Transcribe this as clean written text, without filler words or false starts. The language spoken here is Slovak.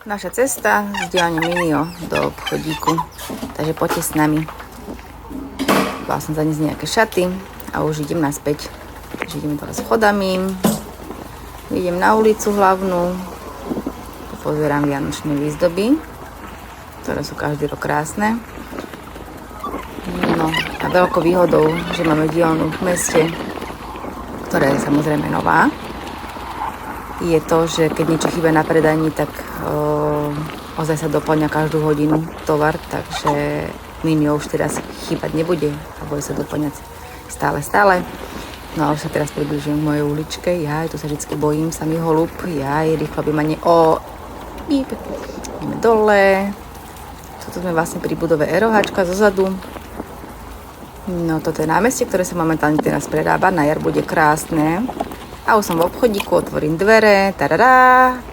Naša cesta z dielne Minio do obchodíku. Takže poďte s nami. Dala som za dnes nejaké šaty a už idem naspäť. Takže ideme teraz schodami. Idem na ulicu hlavnú. Pozerám vianočné výzdoby, ktoré sú každý rok krásne. No a veľkou výhodou, že máme dielnu v meste, ktorá je samozrejme nová, je to, že keď niečo chýba na predajni, tak ozaj sa doplňa každú hodinu tovar, takže Minio už teraz chýbať nebude a bude sa doplňať stále. No a už sa teraz približujem k mojej uličke. Tu sa vždycky bojím, samý holub. Rýchlo by ma ideme dole. Toto sme vlastne pri budove ROHčka zozadu. No toto je námestie, ktoré sa momentálne teraz prerába. Na jar bude krásne. A už som v obchodíku, otvorím dvere. Tadadá!